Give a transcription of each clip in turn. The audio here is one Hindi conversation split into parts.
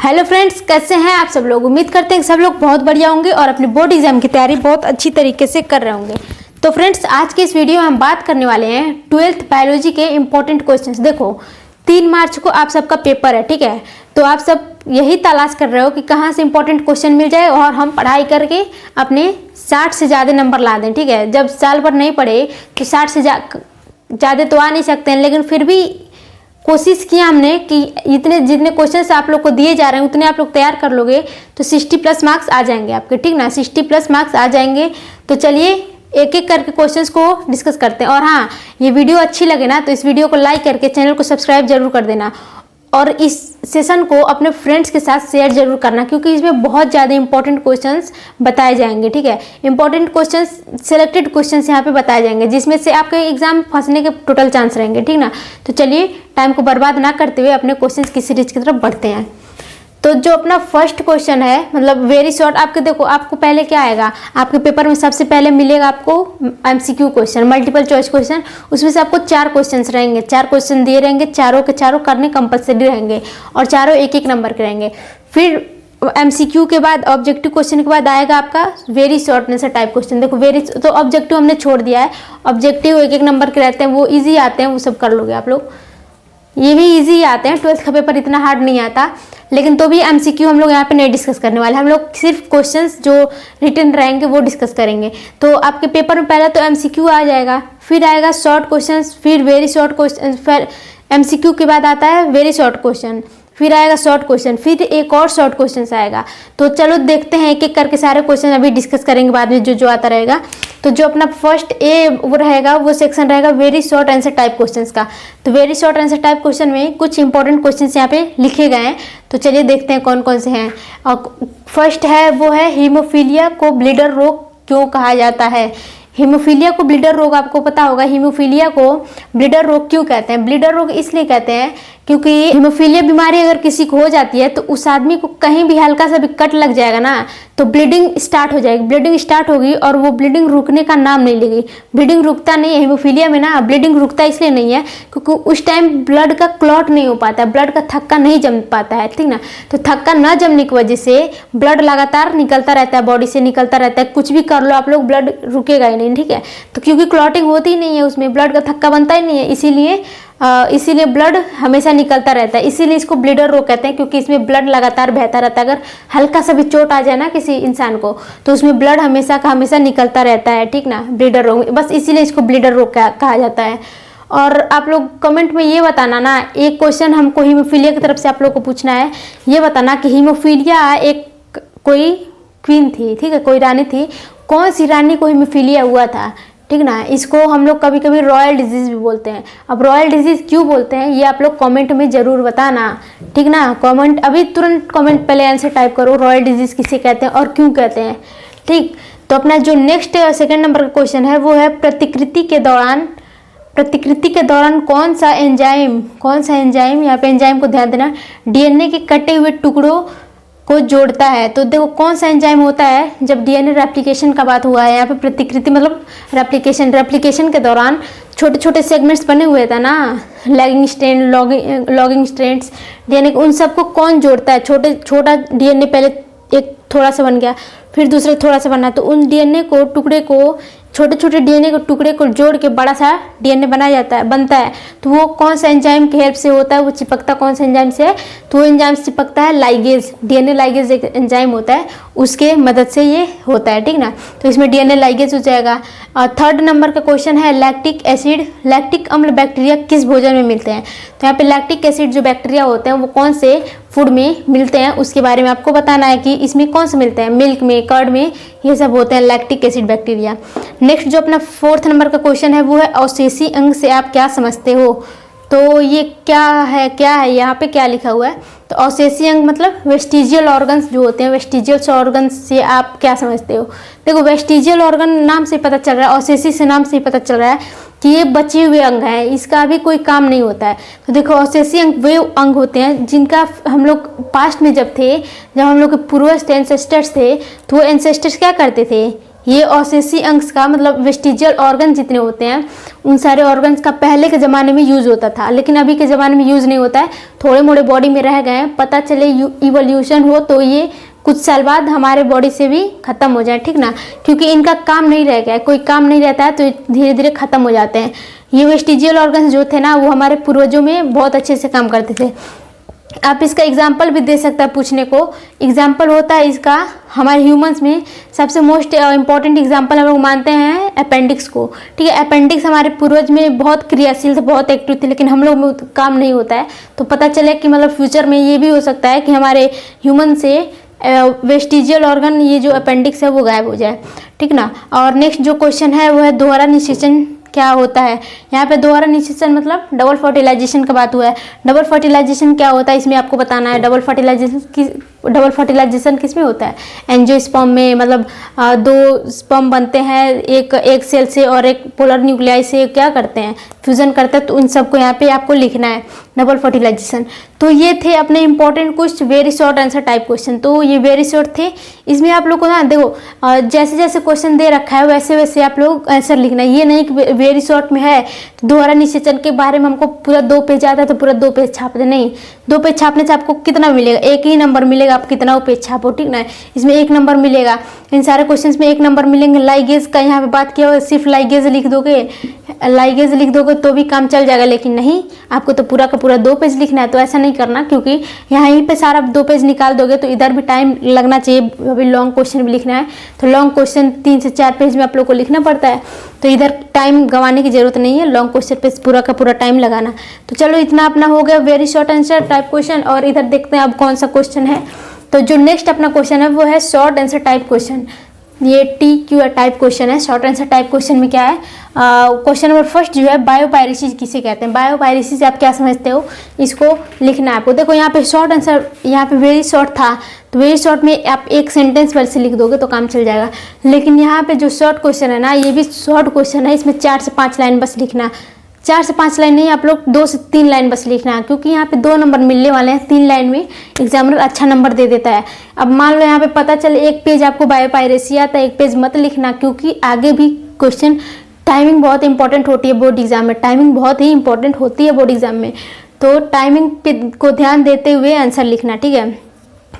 हेलो फ्रेंड्स, कैसे हैं आप सब लोग। उम्मीद करते हैं कि सब लोग बहुत बढ़िया होंगे और अपने बोर्ड एग्जाम की तैयारी बहुत अच्छी तरीके से कर रहे होंगे। तो फ्रेंड्स, आज के इस वीडियो में हम बात करने वाले हैं 12th बायोलॉजी के इंपॉर्टेंट क्वेश्चंस। देखो 3 मार्च को आप सबका पेपर है, ठीक है। तो आप सब यही तलाश कर रहे हो कि कहाँ से इंपॉर्टेंट क्वेश्चन मिल जाए और हम पढ़ाई करके अपने 60 से ज़्यादा नंबर ला दें, ठीक है। जब साल भर नहीं पढ़े तो 60 से ज़्यादा तो आ नहीं सकते हैं, लेकिन फिर भी कोशिश किया हमने कि इतने जितने क्वेश्चंस आप लोग को दिए जा रहे हैं उतने आप लोग तैयार कर लोगे तो 60+ मार्क्स आ जाएंगे आपके, ठीक ना। 60+ मार्क्स आ जाएंगे। तो चलिए एक एक करके क्वेश्चंस को डिस्कस करते हैं। और हाँ, ये वीडियो अच्छी लगे ना तो इस वीडियो को लाइक करके चैनल को सब्सक्राइब जरूर कर देना और इस सेशन को अपने फ्रेंड्स के साथ शेयर जरूर करना, क्योंकि इसमें बहुत ज़्यादा इंपॉर्टेंट क्वेश्चंस बताए जाएंगे, ठीक है। इंपॉर्टेंट क्वेश्चंस, सिलेक्टेड क्वेश्चंस यहाँ पे बताए जाएंगे जिसमें से आपके एग्जाम फंसने के टोटल चांस रहेंगे, ठीक ना। तो चलिए टाइम को बर्बाद ना करते हुए अपने क्वेश्चंस की सीरीज की तरफ बढ़ते हैं। तो जो अपना फर्स्ट क्वेश्चन है, मतलब वेरी शॉर्ट, आपके देखो आपको पहले क्या आएगा, आपके पेपर में सबसे पहले मिलेगा आपको MCQ question, multiple choice question. उसमें से आपको 4 क्वेश्चंस रहेंगे, 4 क्वेश्चन दिए रहेंगे, चारों के चारों करने कंपलसरी रहेंगे और चारों एक एक नंबर के रहेंगे। फिर MCQ के बाद ऑब्जेक्टिव क्वेश्चन के बाद आएगा आपका very short answer type question. देखो वेरी तो ऑब्जेक्टिव हमने छोड़ दिया है, ऑब्जेक्टिव एक एक नंबर के रहते हैं, वो ईजी आते हैं, वो सब कर लोगे आप लोग। ये भी इजी आते हैं, 12th का पेपर इतना हार्ड नहीं आता, लेकिन तो भी MCQ हम लोग यहाँ पे नहीं डिस्कस करने वाले। हम लोग सिर्फ क्वेश्चंस जो रिटन रहेंगे वो डिस्कस करेंगे। तो आपके पेपर में पहले तो MCQ आ जाएगा, फिर आएगा शॉर्ट क्वेश्चंस, फिर वेरी शॉर्ट क्वेश्चन, फिर MCQ के बाद आता है वेरी शॉर्ट क्वेश्चन, फिर आएगा शॉर्ट क्वेश्चन, फिर एक और शॉर्ट क्वेश्चन आएगा। तो चलो देखते हैं एक एक करके सारे क्वेश्चन अभी डिस्कस करेंगे बाद में जो जो आता रहेगा। तो जो अपना फर्स्ट वो रहेगा वो सेक्शन रहेगा very short answer type questions का। तो very short answer type question में कुछ इंपॉर्टेंट क्वेश्चंस यहाँ पे लिखे गए हैं, तो चलिए देखते हैं कौन कौन से हैं। और फर्स्ट है वो है हीमोफीलिया को ब्लीडर रोग क्यों कहा जाता है। हीमोफीलिया को ब्लीडर रोग, आपको पता होगा हीमोफीलिया को ब्लीडर रोग क्यों कहते हैं। ब्लीडर रोग इसलिए कहते हैं क्योंकि हीमोफीलिया बीमारी अगर किसी को हो जाती है तो उस आदमी को कहीं भी हल्का सा भी कट लग जाएगा ना तो ब्लीडिंग स्टार्ट हो जाएगी। ब्लीडिंग स्टार्ट होगी और वो ब्लीडिंग रुकने का नाम नहीं लेगी। ब्लीडिंग रुकता नहीं है हीमोफीलिया में ना, ब्लीडिंग रुकता इसलिए नहीं है क्योंकि उस टाइम ब्लड का क्लॉट नहीं हो पाता है, ब्लड का थक्का नहीं जम पाता है, ठीक ना। तो थक्का न जमने की वजह से ब्लड लगातार निकलता रहता है, बॉडी से निकलता रहता है, कुछ भी कर लो आप लोग ब्लड रुकेगा ही नहीं, ठीक है। तो क्योंकि क्लॉटिंग होती ही नहीं है, उसमें ब्लड का थक्का बनता ही नहीं है, इसीलिए ब्लड हमेशा निकलता रहता है। इसीलिए इसको ब्लीडर रोग कहते हैं, क्योंकि इसमें ब्लड लगातार बहता रहता है। अगर हल्का सा भी चोट आ जाए ना किसी इंसान को तो उसमें ब्लड हमेशा का हमेशा निकलता रहता है, ठीक ना, ब्लीडर रोग। बस इसीलिए इसको ब्लीडर रोग कहा जाता है। और आप लोग कमेंट में ये बताना ना, एक क्वेश्चन हमको हीमोफीलिया की तरफ से आप लोग को पूछना है, ये बताना कि हीमोफीलिया एक कोई क्वीन थी, ठीक है, कोई रानी थी, कौन सी रानी को हीमोफीलिया हुआ था, ठीक ना। इसको हम लोग कभी कभी रॉयल डिजीज भी बोलते हैं। अब रॉयल डिजीज क्यों बोलते हैं ये आप लोग कमेंट में जरूर बताना, ठीक ना। कमेंट अभी तुरंत कमेंट पहले आंसर टाइप करो, रॉयल डिजीज किसे कहते हैं और क्यों कहते हैं, ठीक। तो अपना जो नेक्स्ट सेकंड नंबर का क्वेश्चन है वो है प्रतिकृति के दौरान कौन सा एंजाइम, यहाँ पे एंजाइम को ध्यान देना, DNA के कटे हुए टुकड़ों को जोड़ता है। तो देखो कौन सा एंजाइम होता है जब DNA रेप्लिकेशन का बात हुआ है, यहाँ पे प्रतिकृति मतलब रेप्लिकेशन के दौरान छोटे छोटे सेगमेंट्स बने हुए थे ना, lagging strand, logging strands DNA, उन सबको कौन जोड़ता है। छोटा DNA पहले एक थोड़ा सा बन गया, फिर दूसरा थोड़ा सा बना, तो उन DNA को टुकड़े को, छोटे छोटे DNA के टुकड़े को जोड़ के बड़ा सा DNA बनता है। तो वो कौन सा एंजाइम की हेल्प से होता है, वो चिपकता कौन सा एंजाइम से है, तो वो एंजाइम चिपकता है लाइगेज, DNA लाइगेज एक एंजाइम होता है, उसके मदद से ये होता है, ठीक ना। तो इसमें DNA लाइगेज हो जाएगा। और थर्ड नंबर का क्वेश्चन है लैक्टिक अम्ल बैक्टीरिया किस भोजन में मिलते हैं। तो यहाँ पे लैक्टिक एसिड जो बैक्टीरिया होते हैं वो कौन से फूड में मिलते हैं उसके बारे में आपको बताना है कि इसमें कौन से मिलते हैं, मिल्क में, कर्ड में, ये सब होते हैं लैक्टिक एसिड बैक्टीरिया। नेक्स्ट जो अपना 4th नंबर का क्वेश्चन है वो है अवशेषी अंग से आप क्या समझते हो। तो ये क्या है यहाँ पे क्या लिखा हुआ है। तो अवशेषी अंग मतलब वेस्टिजियल ऑर्गन्स जो होते हैं, वेस्टिजियल ऑर्गन्स से आप क्या समझते हो। देखो वेस्टिजियल ऑर्गन नाम से पता चल रहा है, अवशेषी से नाम से पता चल रहा है कि ये बचे हुए अंग हैं, इसका भी कोई काम नहीं होता है। तो देखो अवशेषी अंग वे अंग होते हैं जिनका हम लोग पास्ट में जब हम लोग के पूर्वज थे, एंसेस्टर्स थे, तो वो एंसेस्टर्स क्या करते थे, ये अवशेषी अंश का मतलब वेस्टिजियल ऑर्गन जितने होते हैं उन सारे ऑर्गन्स का पहले के ज़माने में यूज़ होता था, लेकिन अभी के ज़माने में यूज़ नहीं होता है, थोड़े मोड़े बॉडी में रह गए हैं। पता चले इवोल्यूशन हो तो ये कुछ साल बाद हमारे बॉडी से भी ख़त्म हो जाए, ठीक ना, क्योंकि इनका काम नहीं रह गया, कोई काम नहीं रहता है तो धीरे धीरे ख़त्म हो जाते हैं। ये वेस्टिजियल ऑर्गन्स जो थे ना वो हमारे पूर्वजों में बहुत अच्छे से काम करते थे। आप इसका एग्जाम्पल भी दे सकते हैं पूछने को। एग्जाम्पल होता है इसका हमारे ह्यूमंस में सबसे मोस्ट इम्पॉर्टेंट एग्जाम्पल हम लोग मानते हैं अपेंडिक्स को, ठीक है। अपेंडिक्स हमारे पूर्वज में बहुत क्रियाशील थे, बहुत एक्टिव थे, लेकिन हम लोग में काम नहीं होता है। तो पता चले कि मतलब फ्यूचर में ये भी हो सकता है कि हमारे ह्यूमन से वेस्टिजियल ऑर्गन ये जो अपेंडिक्स है वो गायब हो जाए, ठीक ना। और नेक्स्ट जो क्वेश्चन है वो है दोहरा निषेचन क्या होता है। यहाँ पे दोहरा निषेचन मतलब डबल फर्टिलाइजेशन का बात हुआ है। डबल फर्टिलाइजेशन क्या होता है इसमें आपको बताना है। डबल फर्टिलाइजेशन किस में होता है? एंजियोस्पर्म में, मतलब दो स्पर्म बनते हैं एक सेल से और एक पोलर न्यूक्लियाई से क्या करते हैं, फ्यूजन करते हैं। तो उन सबको यहाँ पे आपको लिखना है डबल फर्टिलाइजेशन। तो ये थे अपने इंपॉर्टेंट कुछ very short answer type question. तो ये वेरी शॉर्ट थे। इसमें आप लोग को ना देखो जैसे जैसे क्वेश्चन दे रखा है वैसे वैसे आप लोग आंसर लिखना है। ये नहीं कि वेरी शॉर्ट में है तो दोहरा निषेचन के बारे में हमको पूरा 2 पेज आता है तो पूरा 2 पेज छाप दे, नहीं। 2 पेज छापने से आपको कितना मिलेगा? एक ही नंबर मिलेगा, आप कितना पेज छापो, ठीक ना। इसमें 1 नंबर मिलेगा, इन सारे क्वेश्चंस में 1 नंबर मिलेंगे। लाइगेज का यहाँ पे बात किया हुआ, सिर्फ लाइगेज लिख दोगे तो भी काम चल जाएगा, लेकिन नहीं, आपको तो पूरा का पूरा 2 पेज लिखना है। तो ऐसा नहीं करना, क्योंकि यहाँ यहीं पे सारा 2 पेज निकाल दोगे तो इधर भी टाइम लगना चाहिए। अभी लॉन्ग क्वेश्चन भी लिखना है तो लॉन्ग क्वेश्चन 3 से 4 पेज में आप लोग को लिखना पड़ता है, तो इधर टाइम गंवाने की जरूरत नहीं है। लॉन्ग क्वेश्चन पे पूरा का पूरा टाइम लगाना। तो चलो इतना अपना हो गया very short answer type question. और इधर देखते हैं अब कौन सा क्वेश्चन है। तो जो नेक्स्ट अपना क्वेश्चन है वो है शॉर्ट आंसर टाइप क्वेश्चन। ये TQ टाइप क्वेश्चन है। शॉर्ट आंसर टाइप क्वेश्चन में क्या है, क्वेश्चन नंबर फर्स्ट जो है बायोपायरेसिस किसे कहते हैं। बायोपायरेसिस आप क्या समझते हो, इसको लिखना है आपको। देखो यहाँ पे शॉर्ट आंसर, यहाँ पे वेरी शॉर्ट था तो वेरी शॉर्ट में आप एक सेंटेंस पर से लिख दोगे तो काम चल जाएगा। लेकिन यहाँ पे जो शॉर्ट क्वेश्चन है ना, ये भी शॉर्ट क्वेश्चन है, इसमें 4 से 5 लाइन बस लिखना। 4 से 5 लाइन नहीं, आप लोग 2 से 3 लाइन बस लिखना है, क्योंकि यहाँ पे 2 नंबर मिलने वाले हैं। 3 लाइन में एग्जामिनर अच्छा नंबर दे देता है। अब मान लो यहाँ पे पता चले 1 पेज आपको बायोपायरेसी आता है, 1 पेज मत लिखना, क्योंकि आगे भी क्वेश्चन टाइमिंग बहुत इंपॉर्टेंट होती है बोर्ड एग्जाम में। टाइमिंग बहुत ही इंपॉर्टेंट होती है बोर्ड एग्जाम में, तो टाइमिंग पे को ध्यान देते हुए आंसर लिखना, ठीक है।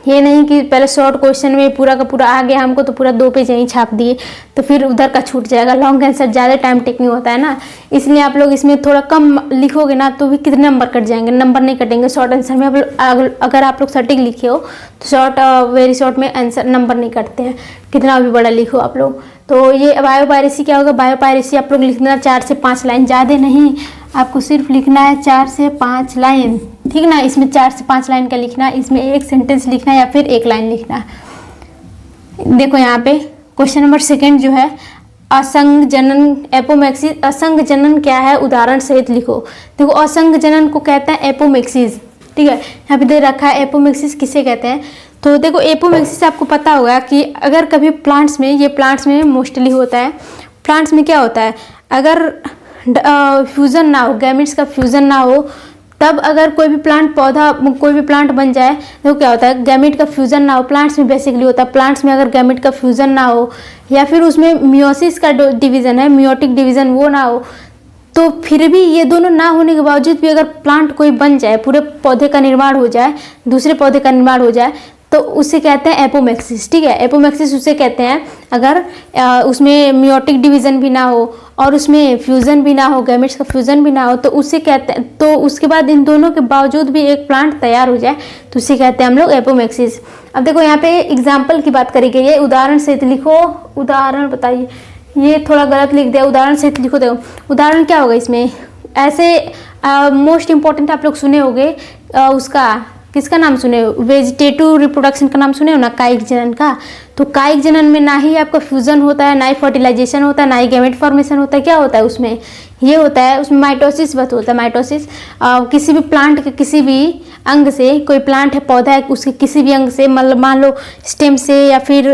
ये नहीं कि पहले शॉर्ट क्वेश्चन में पूरा का पूरा आ गया हमको तो पूरा 2 पेज यहीं छाप दिए तो फिर उधर का छूट जाएगा। लॉन्ग आंसर ज़्यादा टाइम टेकिंग होता है ना, इसलिए आप लोग इसमें थोड़ा कम लिखोगे ना तो भी कितने नंबर कट जाएंगे, नंबर नहीं कटेंगे। शॉर्ट आंसर में अगर आप लोग सटीक लिखे हो तो शॉर्ट वेरी शॉर्ट में आंसर नंबर नहीं कटते हैं, कितना भी बड़ा लिखो आप लोग। तो ये बायोपायरेसी क्या होगा, बायोपायरेसी आप लोग लिखना 4 से 5 लाइन, ज़्यादा नहीं, आपको सिर्फ लिखना है 4 से 5 लाइन, ठीक ना। इसमें 4 से 5 लाइन का लिखना, इसमें एक सेंटेंस लिखना या फिर 1 लाइन लिखना। देखो यहाँ पे क्वेश्चन नंबर 2 जो है असंग जनन एपोमैक्सिस। असंग जनन क्या है, उदाहरण सहित लिखो। देखो असंग जनन को कहते हैं एपोमैक्सिस, ठीक है। यहाँ पे दे रखा है एपोमैक्सिस किसे कहते हैं। तो देखो एपोमैक्सिस आपको पता होगा कि अगर कभी प्लांट्स में, ये प्लांट्स में मोस्टली होता है। प्लांट्स में क्या होता है, अगर फ्यूज़न ना हो, गैमेट्स का फ्यूज़न ना हो, तब अगर कोई भी प्लांट बन जाए तो क्या होता है, गैमेट का फ्यूज़न ना हो। प्लांट्स में बेसिकली होता है, प्लांट्स में अगर गैमेट का फ्यूज़न ना हो या फिर उसमें मियोसिस का डिवीज़न है, मियोटिक डिवीज़न, वो ना हो, तो फिर भी ये दोनों ना होने के बावजूद भी अगर प्लांट कोई बन जाए, पूरे पौधे का निर्माण हो जाए, दूसरे पौधे का निर्माण हो जाए, तो उसे कहते हैं एपोमैक्सिस, ठीक है। एपोमैक्सिस उसे कहते हैं अगर उसमें मियोटिक डिवीज़न भी ना हो और उसमें फ्यूज़न भी ना हो, गैमेट्स का फ्यूज़न भी ना हो, तो उसे कहते हैं, तो उसके बाद इन दोनों के बावजूद भी एक प्लांट तैयार हो जाए तो उसे कहते हैं हम लोग एपोमैक्सिस। अब देखो यहाँ पे एग्जाम्पल की बात करी गई है, उदाहरण सहित लिखो। उदाहरण बताइए, ये थोड़ा गलत लिख दिया, उदाहरण सहित लिखो। देखो उदाहरण क्या होगा इसमें, ऐसे मोस्ट इम्पॉर्टेंट आप लोग सुने होंगे उसका, किसका नाम सुने हो, वेजिटेटिव रिप्रोडक्शन का नाम सुने हो ना, कायिक जनन का। तो कायिक जनन में ना ही आपका फ्यूजन होता है, ना ही फर्टिलाइजेशन होता है, ना ही गैमेट फॉर्मेशन होता है। क्या होता है उसमें, ये होता है उसमें माइटोसिस बस होता है। माइटोसिस किसी भी प्लांट के किसी भी अंग से, कोई प्लांट है, पौधा है, उसके किसी भी अंग से, मतलब मान लो स्टेम से या फिर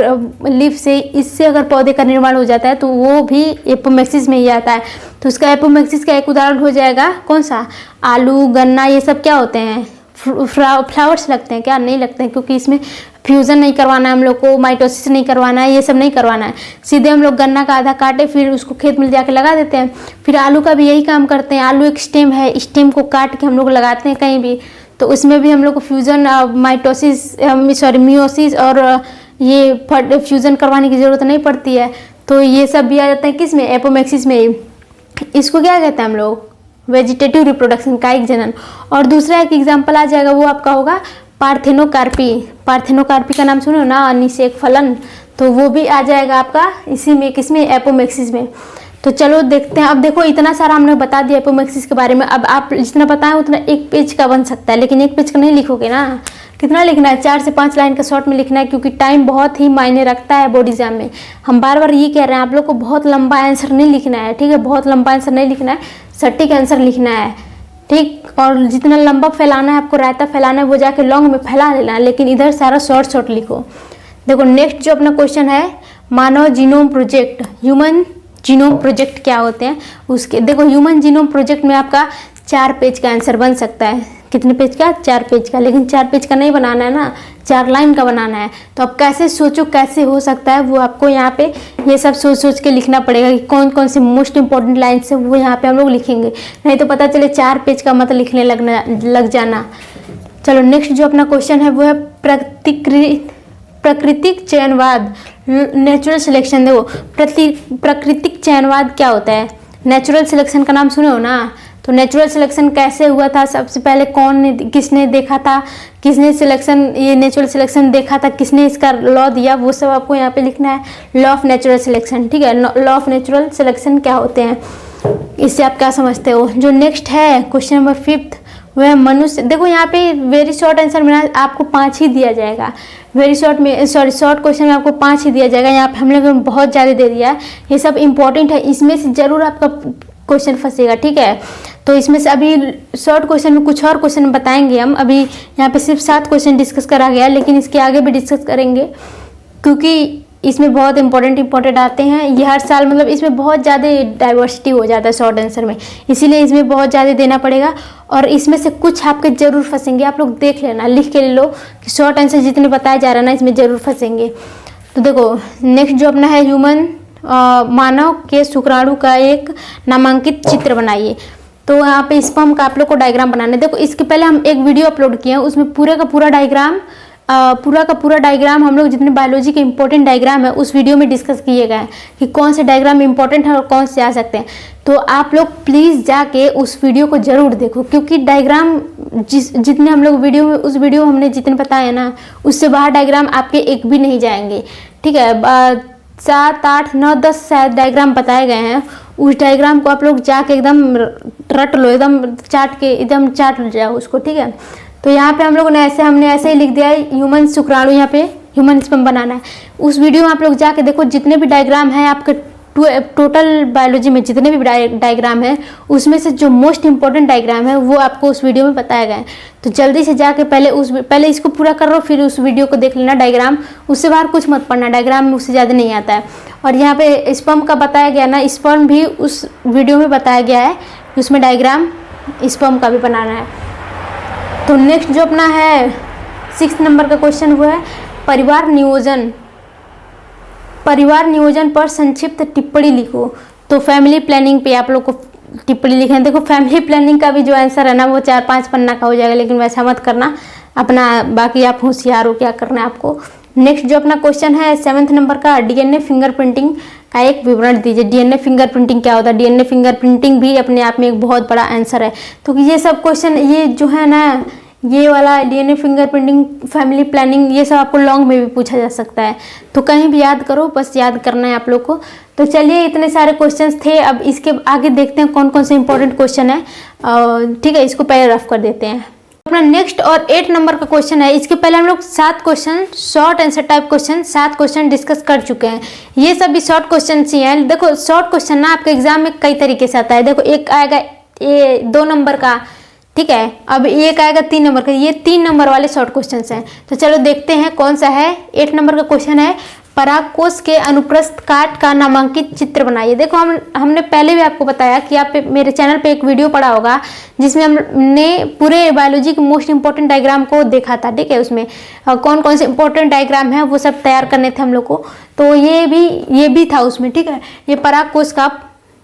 लीफ से, इससे अगर पौधे का निर्माण हो जाता है तो वो भी एपोमैक्सिस में ही आता है। तो उसका एपोमैक्सिस का एक उदाहरण हो जाएगा कौन सा, आलू, गन्ना, ये सब क्या होते हैं, फ्लावर्स लगते हैं क्या, नहीं लगते हैं, क्योंकि इसमें फ्यूज़न नहीं करवाना है हम लोग को, माइटोसिस नहीं करवाना है, ये सब नहीं करवाना है। सीधे हम लोग गन्ना का आधा काटे फिर उसको खेत में जाके लगा देते हैं। फिर आलू का भी यही काम करते हैं। आलू एक स्टेम है, स्टेम को काट के हम लोग लगाते हैं कहीं भी, तो उसमें भी हम लोग को फ्यूज़न मियोसिस और ये फ्यूज़न करवाने की ज़रूरत नहीं पड़ती है। तो ये सब भी आ जाता है किस में, एपोमेक्सिस में। इसको क्या कहते हैं हम लोग, वेजिटेटिव रिप्रोडक्शन, कायिक जनन। और दूसरा एक एग्जाम्पल आ जाएगा, वो आपका होगा पार्थेनोकार्पी। पार्थेनोकार्पी का नाम सुनो ना, निषेक फलन, तो वो भी आ जाएगा आपका इसी में, किसमें, एपोमेक्सिस में। तो चलो देखते हैं। अब देखो इतना सारा हमने बता दिया एपोमेक्सिस के बारे में। अब आप जितना बताएं उतना एक पेज का बन सकता है, लेकिन एक पेज का नहीं लिखोगे ना। कितना लिखना है, 4 से 5 लाइन का शॉर्ट में लिखना है, क्योंकि टाइम बहुत ही मायने रखता है बोर्ड एग्जाम में। हम बार बार ये कह रहे हैं आप लोग को बहुत लंबा आंसर नहीं लिखना है, ठीक है, बहुत लंबा आंसर नहीं लिखना है, सटीक आंसर लिखना है, ठीक। और जितना लंबा फैलाना है आपको, रायता फैलाना है, वो जाके लॉन्ग में फैला लेना है, लेकिन इधर सारा शॉर्ट लिखो। देखो नेक्स्ट जो अपना क्वेश्चन है, मानव genome project, human genome project क्या होते हैं उसके। देखो ह्यूमन जीनोम प्रोजेक्ट में आपका 4 पेज का आंसर बन सकता है। कितने पेज का, 4 पेज का, लेकिन 4 पेज का नहीं बनाना है ना, 4 लाइन का बनाना है। तो अब कैसे सोचो कैसे हो सकता है, वो आपको यहाँ पे ये सब सोच के लिखना पड़ेगा कि कौन कौन से मोस्ट इंपॉर्टेंट लाइन्स है, वो यहाँ पे हम लोग लिखेंगे, नहीं तो पता चले 4 पेज का मतलब लिखने लग जाना। चलो नेक्स्ट जो अपना क्वेश्चन है वो है प्राकृतिक चयनवाद, नेचुरल सिलेक्शन। देखो प्राकृतिक चयनवाद क्या होता है, नेचुरल सिलेक्शन का नाम सुने हो ना। तो नेचुरल सिलेक्शन कैसे हुआ था, सबसे पहले किसने देखा था, किसने सिलेक्शन, ये नेचुरल सिलेक्शन देखा था, किसने इसका लॉ दिया, वो सब आपको यहाँ पे लिखना है, लॉ ऑफ नेचुरल सिलेक्शन, ठीक है। लॉ ऑफ नेचुरल सिलेक्शन क्या होते हैं, इससे आप क्या समझते हो। जो नेक्स्ट है क्वेश्चन नंबर 5 वह मनुष्य। देखो यहाँ पे वेरी शॉर्ट आंसर में आपको 5 ही दिया जाएगा, वेरी शॉर्ट में, शॉर्ट क्वेश्चन में आपको 5 ही दिया जाएगा। यहाँ पे हम लोग बहुत ज़्यादा दे दिया है, ये सब इंपॉर्टेंट है, इसमें से जरूर आपका क्वेश्चन फंसेगा, ठीक है। तो इसमें से अभी शॉर्ट क्वेश्चन में कुछ और क्वेश्चन बताएंगे हम। अभी यहाँ पे सिर्फ 7 क्वेश्चन डिस्कस करा गया है, लेकिन इसके आगे भी डिस्कस करेंगे, क्योंकि इसमें बहुत इंपॉर्टेंट आते हैं। ये हर साल मतलब इसमें बहुत ज़्यादा डाइवर्सिटी हो जाता है शॉर्ट आंसर में, इसीलिए इसमें बहुत ज़्यादा देना पड़ेगा। और इसमें से कुछ आपके जरूर फंसेंगे, आप लोग देख लेना, लिख के ले लो कि शॉर्ट आंसर जितने बताया जा रहा है ना, इसमें जरूर फंसेंगे। तो देखो नेक्स्ट जो अपना है, ह्यूमन मानव के शुक्राणु का एक नामांकित चित्र बनाइए। तो यहाँ पे स्पर्म का आप लोग को डायग्राम बनाना है। देखो इसके पहले हम एक वीडियो अपलोड किए हैं, उसमें पूरा का पूरा डायग्राम हम लोग जितने बायोलॉजी के इंपॉर्टेंट डायग्राम है उस वीडियो में डिस्कस किए गए हैं कि कौन से डायग्राम इंपॉर्टेंट है और कौन से आ सकते हैं। तो आप लोग प्लीज़ जाके उस वीडियो को ज़रूर देखो, क्योंकि डायग्राम जितने हम लोग वीडियो में, उस वीडियो में हमने जितने बताए ना, उससे बाहर डायग्राम आपके एक भी नहीं जाएंगे, ठीक है। 7, 8, 9, 10 शायद डायग्राम बताए गए हैं। उस डायग्राम को आप लोग जाके एकदम रट लो, एकदम चाट जाओ उसको, ठीक है। तो यहाँ पे हम लोगों ने हमने ऐसे ही लिख दिया है, ह्यूमन शुक्राणु, यहाँ पे ह्यूमन स्पर्म बनाना है। उस वीडियो में आप लोग जाके देखो, जितने भी डायग्राम हैं आपके टोटल बायोलॉजी में जितने भी डायग्राम है, उसमें से जो मोस्ट इंपॉर्टेंट डायग्राम है वो आपको उस वीडियो में बताया गया है। तो जल्दी से जाके पहले इसको पूरा कर लो, फिर उस वीडियो को देख लेना डायग्राम, उससे बाहर कुछ मत पढ़ना, डायग्राम में उससे ज़्यादा नहीं आता है। और यहाँ पे स्पर्म का बताया गया ना, स्पर्म भी उस वीडियो में बताया गया है, उसमें डायग्राम स्पर्म का भी बनाना है। तो नेक्स्ट जो अपना है 6 नंबर का क्वेश्चन वो है परिवार नियोजन पर संक्षिप्त टिप्पणी लिखो। तो फैमिली प्लानिंग पे आप लोग को टिप्पणी लिखना है। देखो फैमिली प्लानिंग का भी जो आंसर है ना वो 4-5 पन्ना का हो जाएगा, लेकिन वैसा मत करना अपना, बाकी आप होशियार हो क्या करना है आपको। नेक्स्ट जो अपना क्वेश्चन है 7 नंबर का, डीएनए फिंगरप्रिंटिंग का एक विवरण दीजिए। डीएनए फिंगरप्रिंटिंग क्या होता है, डीएनए फिंगरप्रिंटिंग भी अपने आप में एक बहुत बड़ा आंसर है। तो ये सब क्वेश्चन, ये जो है ना, ये वाला डीएनए फिंगरप्रिंटिंग, फैमिली प्लानिंग, ये सब आपको लॉन्ग में भी पूछा जा सकता है, तो कहीं भी याद करो, बस याद करना है आप लोग को। तो चलिए इतने सारे क्वेश्चंस थे, अब इसके आगे देखते हैं कौन कौन से इंपॉर्टेंट क्वेश्चन है, ठीक है। इसको पहले रफ कर देते हैं। अपना नेक्स्ट और 8 नंबर का क्वेश्चन है, इसके पहले हम लोग 7 question short answer type question 7 question discuss कर चुके हैं। ये सब भी शॉर्ट क्वेश्चन ही हैं। देखो शॉर्ट क्वेश्चन ना आपके एग्जाम में कई तरीके से आता है। देखो एक आएगा 2 नंबर का, ठीक है, अब एक आएगा 3 नंबर का, ये 3 नंबर वाले शॉर्ट क्वेश्चन हैं। तो चलो देखते हैं कौन सा है। 8 नंबर का क्वेश्चन है परागकोश के अनुप्रस्थ काट का नामांकित चित्र बनाइए। देखो हमने पहले भी आपको बताया कि आप मेरे चैनल पे एक वीडियो पड़ा होगा जिसमें हमने पूरे बायोलॉजी के मोस्ट इंपॉर्टेंट डायग्राम को देखा था, ठीक है। उसमें कौन कौन से इंपॉर्टेंट डायग्राम है वो सब तैयार करने थे हम लोग को, तो ये भी था उसमें, ठीक है। ये परागकोश का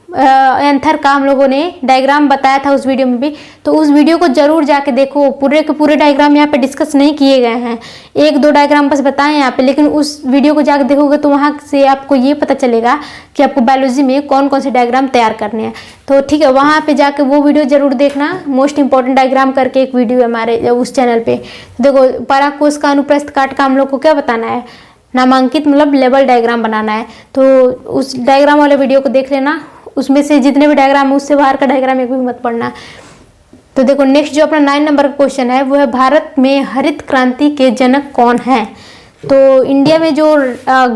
एंथर का हम लोगों ने डायग्राम बताया था उस वीडियो में भी, तो उस वीडियो को जरूर जाके देखो। पूरे के पूरे डायग्राम यहाँ पे डिस्कस नहीं किए गए हैं, एक दो डायग्राम बस बताए यहाँ पे, लेकिन उस वीडियो को जाके देखोगे तो वहाँ से आपको ये पता चलेगा कि आपको बायोलॉजी में कौन कौन से डायग्राम तैयार करने हैं। तो ठीक है, वहाँ पे जाके वो वीडियो जरूर देखना। मोस्ट इंपॉर्टेंट डायग्राम करके एक वीडियो है हमारे उस चैनल पे। देखो परागकोश का अनुप्रस्थ काट का हम लोग को क्या बताना है, नामांकित मतलब लेवल डायग्राम बनाना है। तो उस डायग्राम वाले वीडियो को देख लेना, उसमें से जितने भी डायग्राम है उससे बाहर का डायग्राम एक भी मत पढ़ना। तो देखो नेक्स्ट जो अपना 9 नंबर का क्वेश्चन है वो है, भारत में हरित क्रांति के जनक कौन है। तो इंडिया में जो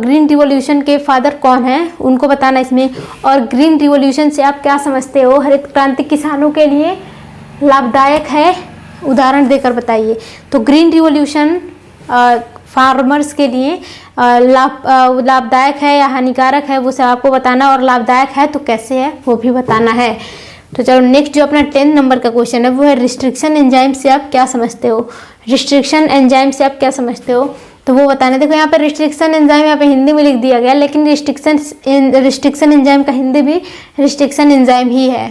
ग्रीन रिवॉल्यूशन के फादर कौन है उनको बताना इसमें। और ग्रीन रिवॉल्यूशन से आप क्या समझते हो, हरित क्रांति किसानों के लिए लाभदायक है, उदाहरण देकर बताइए। तो ग्रीन रिवॉल्यूशन फार्मर्स के लिए लाभदायक है या हानिकारक है वो सब आपको बताना, और लाभदायक है तो कैसे है वो भी बताना है। तो चलो नेक्स्ट जो अपना 10 नंबर का क्वेश्चन है वो है, रिस्ट्रिक्शन एंजाइम से आप क्या समझते हो। रिस्ट्रिक्शन एंजाइम से आप क्या समझते हो तो वो बताना। देखो यहाँ पे रिस्ट्रिक्शन एंजाइम यहाँ पे हिंदी में लिख दिया गया, लेकिन रिस्ट्रिक्शन एंजाइम का हिंदी भी रिस्ट्रिक्शन एंजाइम ही है।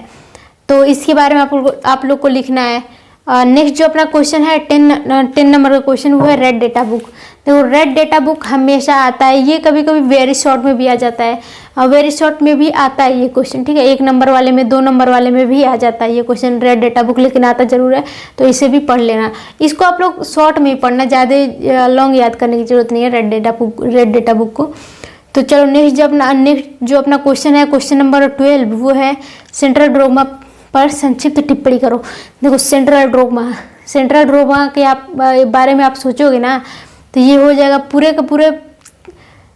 तो इसके बारे में आप लोग को लिखना है। नेक्स्ट जो अपना क्वेश्चन है 10 नंबर का क्वेश्चन वो है, रेड डेटा बुक। देखो रेड डेटा बुक हमेशा आता है, ये कभी कभी वेरी शॉर्ट में भी आ जाता है, वेरी शॉर्ट में भी आता है ये क्वेश्चन, ठीक है। 1 नंबर वाले में, 2 नंबर वाले में भी आ जाता है ये क्वेश्चन रेड डेटा बुक, लेकिन आता जरूर है, तो इसे भी पढ़ लेना। इसको आप लोग शॉर्ट में ही पढ़ना, ज़्यादा लॉन्ग याद करने की जरूरत नहीं है रेड डेटा बुक को। तो चलो नेक्स्ट जो अपना क्वेश्चन है, क्वेश्चन नंबर 12 वो है, सेंट्रल डोग्मा पर संक्षिप्त टिप्पणी करो। देखो सेंट्रल डोग्मा के आप बारे में आप सोचोगे ना तो ये हो जाएगा पूरे का पूरे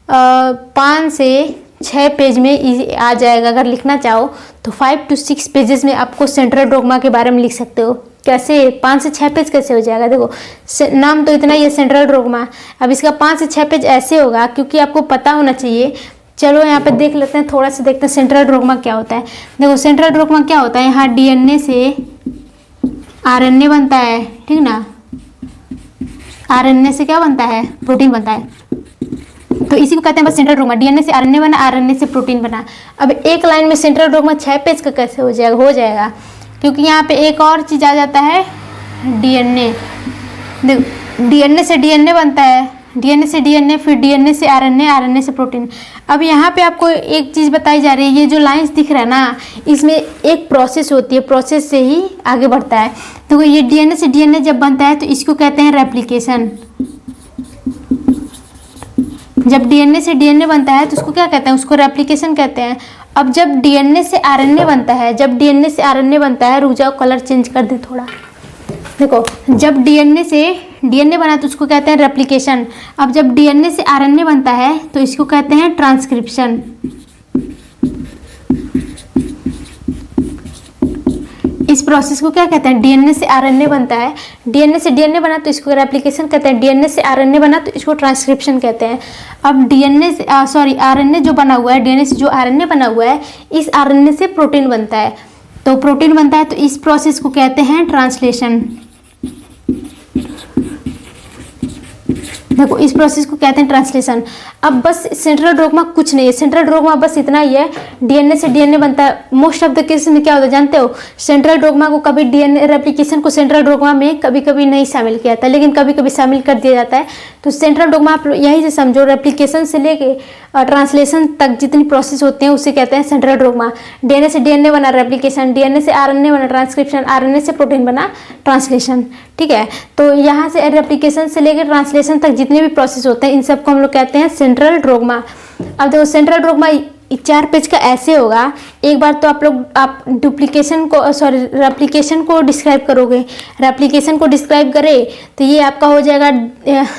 5 से 6 पेज में आ जाएगा। अगर लिखना चाहो तो 5 to 6 पेजेस में आपको सेंट्रल डोग्मा के बारे में लिख सकते हो। कैसे 5 से 6 पेज कैसे हो जाएगा, देखो नाम तो इतना ही है सेंट्रल डोग्मा, अब इसका 5 से 6 पेज ऐसे होगा क्योंकि आपको पता होना चाहिए। चलो यहाँ पे देख लेते हैं, थोड़ा सा देखते हैं सेंट्रल डोग्मा क्या होता है। देखो सेंट्रल डोग्मा क्या होता है, यहाँ डीएनए से आरएनए बनता है, ठीक ना। आरएनए से क्या बनता है, प्रोटीन बनता है, तो इसी को कहते हैं बस सेंट्रल डोग्मा। डीएनए से आरएनए बना, आरएनए से प्रोटीन बना। अब एक लाइन में सेंट्रल डोग्मा 6 पेज का कैसे हो जाएगा क्योंकि यहाँ पे एक और चीज आ जाता है, डीएनए। देखो डीएनए से डीएनए बनता है, डीएनए से डीएनए, फिर डीएनए से आरएनए, आरएनए से प्रोटीन। अब यहाँ पे आपको एक चीज़ बताई जा रही है, ये जो लाइंस दिख रहा है ना, इसमें एक प्रोसेस होती है, प्रोसेस से ही आगे बढ़ता है। तो ये डीएनए से डीएनए जब बनता है तो इसको कहते हैं रेप्लिकेशन। जब डीएनए से डीएनए बनता है तो उसको क्या कहते हैं, उसको रेप्लिकेशन कहते हैं। अब जब डीएनए से आरएनए बनता है, जब डीएनए से आरएनए बनता है, रुक जाओ कलर चेंज कर दे थोड़ा। देखो जब डीएनए से डीएनए बना तो उसको कहते हैं रेप्लिकेशन। अब जब डीएनए से आरएनए बनता है तो इसको कहते हैं ट्रांसक्रिप्शन। इस प्रोसेस को क्या कहते हैं, डीएनए से आरएनए बनता है, डीएनए से डीएनए बना तो इसको रेप्लिकेशन कहते हैं, डीएनए से आरएनए बना तो इसको ट्रांसक्रिप्शन कहते हैं। अब डीएनए से आरएनए जो बना हुआ है, डीएनए से जो आरएनए बना हुआ है, इस आरएनए से प्रोटीन बनता है। तो प्रोटीन बनता है तो इस प्रोसेस को कहते हैं ट्रांसलेशन। देखो इस प्रोसेस को कहते हैं ट्रांसलेशन। अब बस सेंट्रल डोग्मा कुछ नहीं है, सेंट्रल डोग्मा बस इतना ही है, डीएनए से डीएनए बनता है। मोस्ट ऑफ द केसेस में क्या होता है जानते हो, सेंट्रल डोग्मा को कभी डीएनए रेप्लिकेशन को सेंट्रल डोग्मा में कभी कभी नहीं शामिल किया जाता है, लेकिन कभी कभी शामिल कर दिया जाता है। तो सेंट्रल डोग्मा आप यहीं से समझो, रेप्लिकेशन से लेके ट्रांसलेशन तक जितनी प्रोसेस होते हैं उसे कहते हैं सेंट्रल डोग्मा। डीएनए से डीएनए बना रेप्लिकेशन, डीएनए से आरएनए बना ट्रांसक्रिप्शन, आरएनए से प्रोटीन बना ट्रांसलेशन, ठीक है। तो यहाँ से रेप्लिकेशन से लेकर ट्रांसलेशन तक जितने भी प्रोसेस होते हैं इन सबको हम लोग कहते हैं सेंट्रल डोग्मा। अब देखो सेंट्रल डोग्मा 4 पेज का ऐसे होगा। एक बार तो आप डुप्लीकेशन को रेप्लिकेशन को डिस्क्राइब करोगे, रेप्लिकेशन को डिस्क्राइब करें तो ये आपका हो जाएगा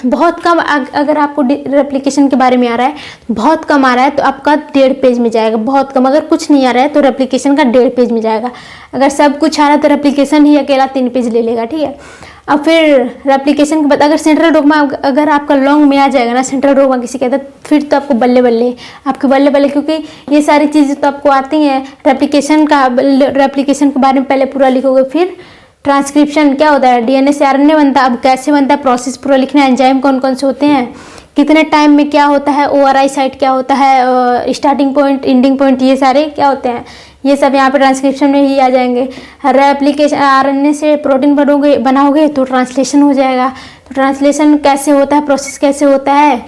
बहुत कम। अगर आपको रेप्लिकेशन के बारे में आ रहा है, बहुत कम आ रहा है तो आपका 1.5 पेज में जाएगा, बहुत कम। अगर कुछ नहीं आ रहा है तो रेप्लिकेशन का 1.5 पेज में जाएगा। अगर सब कुछ आ रहा है तो रेप्लिकेशन ही अकेला 3 पेज ले लेगा, ठीक है। अब फिर रेप्लिकेशन के बाद अगर सेंट्रल डोगमा अगर आपका लॉन्ग में आ जाएगा ना, सेंट्रल डोगमा किसी कहता है, फिर तो आपको बल्ले बल्ले, आपके बल्ले बल्ले, क्योंकि ये सारी चीज़ें तो आपको आती हैं। रेप्लिकेशन के बारे में पहले पूरा लिखोगे। फिर ट्रांसक्रिप्शन क्या होता है, डीएनए से आरएनए बनता है। अब कैसे बनता है, प्रोसेस पूरा लिखना है। एंजाइम कौन कौन से होते हैं, कितने टाइम में क्या होता है, ओआरआई साइट क्या होता है, स्टार्टिंग पॉइंट, एंडिंग पॉइंट, ये सारे क्या होते हैं, ये सब यहाँ पे ट्रांसक्रिप्शन में ही आ जाएंगे। रेप्लिकेशन, आरएनए से प्रोटीन बनाओगे तो ट्रांसलेशन हो जाएगा। तो ट्रांसलेशन कैसे होता है, प्रोसेस कैसे होता है,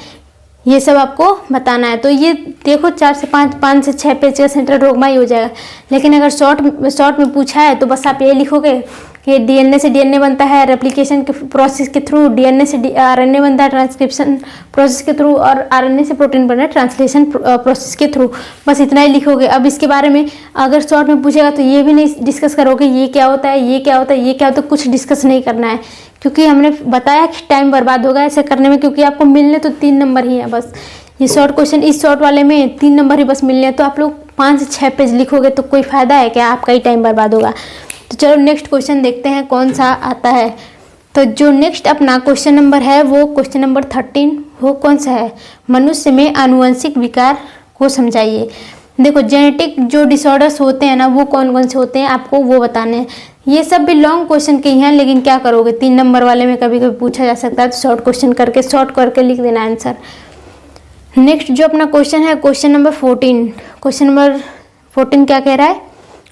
ये सब आपको बताना है। तो ये देखो 4 से 5 से 6 पेज का सेंट्रल डोगमा ही हो जाएगा। लेकिन अगर शॉर्ट में पूछा है तो बस आप ये लिखोगे कि डीएनए से डीएनए बनता है रेप्लिकेशन के प्रोसेस के थ्रू, डीएनए से आरएनए बनता है ट्रांसक्रिप्शन प्रोसेस के थ्रू, और आरएनए से प्रोटीन बनता है ट्रांसलेशन प्रोसेस के थ्रू। बस इतना ही लिखोगे। अब इसके बारे में अगर शॉर्ट में पूछेगा तो ये भी नहीं डिस्कस करोगे, ये क्या होता है, ये क्या होता है, ये क्या होता है, कुछ डिस्कस नहीं करना है, क्योंकि हमने बताया कि टाइम बर्बाद होगा ऐसे करने में, क्योंकि आपको मिलने तो 3 नंबर ही हैं बस। ये शॉर्ट क्वेश्चन, इस शॉर्ट वाले में 3 नंबर ही बस मिलने हैं। तो आप लोग 5 से 6 पेज लिखोगे तो कोई फ़ायदा है क्या, आपका ही टाइम बर्बाद होगा। तो चलो नेक्स्ट क्वेश्चन देखते हैं कौन सा आता है। तो जो नेक्स्ट अपना क्वेश्चन नंबर है वो क्वेश्चन नंबर 13, वो कौन सा है, मनुष्य में आनुवंशिक विकार को समझाइए। देखो जेनेटिक जो डिसऑर्डर्स होते हैं ना, वो कौन कौन से होते हैं आपको वो बताने हैं। ये सब भी लॉन्ग क्वेश्चन के ही हैं, लेकिन क्या करोगे, 3 नंबर वाले में कभी कभी पूछा जा सकता है, तो शॉर्ट करके लिख देना आंसर। नेक्स्ट जो अपना क्वेश्चन है क्वेश्चन नंबर 14, क्वेश्चन नंबर 14 क्या कह रहा है,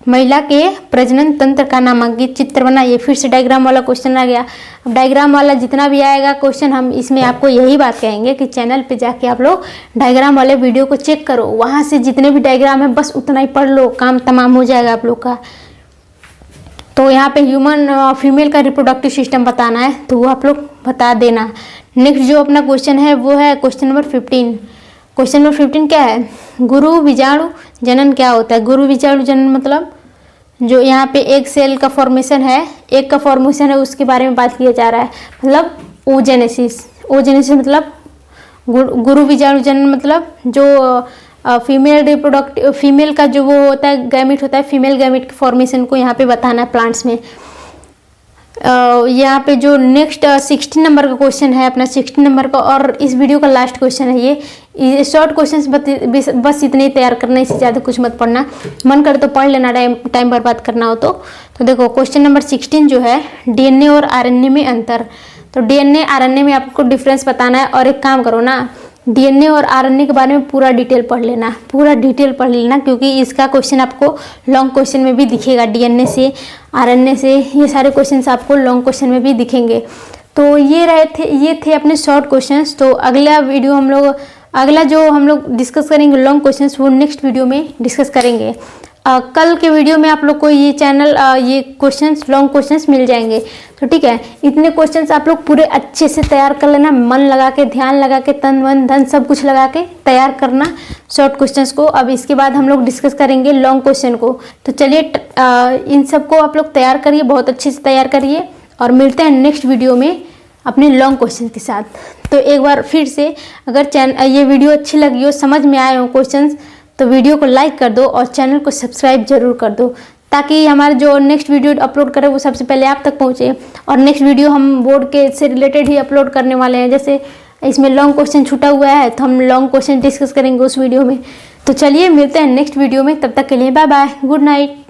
महिला के प्रजनन तंत्र का नामांकित चित्र बनाइए। फिर से डायग्राम वाला क्वेश्चन आ गया। अब डायग्राम वाला जितना भी आएगा क्वेश्चन, हम इसमें आपको यही बात कहेंगे कि चैनल पे जाके आप लोग डायग्राम वाले वीडियो को चेक करो, वहाँ से जितने भी डायग्राम है बस उतना ही पढ़ लो, काम तमाम हो जाएगा आप लोग का। तो यहाँ पे ह्यूमन फीमेल का रिप्रोडक्टिव सिस्टम बताना है, तो वो आप लोग बता देना। नेक्स्ट जो अपना क्वेश्चन है वो है क्वेश्चन नंबर 15। क्वेश्चन नंबर 15 क्या है, गुरु बीजाणु जनन क्या होता है। गुरु बीजाणु जनन मतलब जो यहाँ पे एक सेल का फॉर्मेशन है, एक का फॉर्मेशन है, उसके बारे में बात किया जा रहा है, मतलब ओजेनेसिस। ओजेनेसिस मतलब गुरु बीजाणु जनन मतलब जो फीमेल का जो वो होता है गैमिट होता है, फीमेल गैमिट के फॉर्मेशन को यहाँ पे बताना है प्लांट्स में। यहाँ पे जो नेक्स्ट 16 नंबर का क्वेश्चन है अपना, 16 नंबर का, और इस वीडियो का लास्ट क्वेश्चन है ये शॉर्ट क्वेश्चंस बस इतने ही तैयार करना, इससे ज़्यादा कुछ मत पढ़ना, मन करे तो पढ़ लेना, टाइम बर्बाद करना हो तो देखो क्वेश्चन नंबर 16 जो है, डीएनए और आरएनए में अंतर। तो डीएनए आरएनए में आपको डिफरेंस बताना है, और एक काम करो ना, डीएनए और आरएनए के बारे में पूरा डिटेल पढ़ लेना, क्योंकि इसका क्वेश्चन आपको लॉन्ग क्वेश्चन में भी दिखेगा। डीएनए से आरएनए से ये सारे क्वेश्चंस आपको लॉन्ग क्वेश्चन में भी दिखेंगे। तो ये थे अपने शॉर्ट क्वेश्चंस। तो अगला जो हम लोग डिस्कस करेंगे लॉन्ग क्वेश्चंस, वो नेक्स्ट वीडियो में डिस्कस करेंगे। कल के वीडियो में आप लोग को ये ये क्वेश्चंस लॉन्ग क्वेश्चंस मिल जाएंगे। तो ठीक है, इतने क्वेश्चंस आप लोग पूरे अच्छे से तैयार कर लेना, मन लगा के, ध्यान लगा के, तन मन धन सब कुछ लगा के तैयार करना शॉर्ट क्वेश्चंस को। अब इसके बाद हम लोग डिस्कस करेंगे लॉन्ग क्वेश्चन को। तो चलिए इन सबको आप लोग तैयार करिए, बहुत अच्छे से तैयार करिए, और मिलते हैं नेक्स्ट वीडियो में अपने लॉन्ग क्वेश्चन के साथ। तो एक बार फिर से अगर ये वीडियो अच्छी लगी हो, समझ में आए हो क्वेश्चंस, तो वीडियो को लाइक कर दो और चैनल को सब्सक्राइब जरूर कर दो, ताकि हमारे जो नेक्स्ट वीडियो अपलोड करें वो सबसे पहले आप तक पहुंचे। और नेक्स्ट वीडियो हम बोर्ड के से रिलेटेड ही अपलोड करने वाले हैं, जैसे इसमें लॉन्ग क्वेश्चन छूटा हुआ है तो हम लॉन्ग क्वेश्चन डिस्कस करेंगे उस वीडियो में। तो चलिए मिलते हैं नेक्स्ट वीडियो में, तब तक के लिए बाय बाय, गुड नाइट।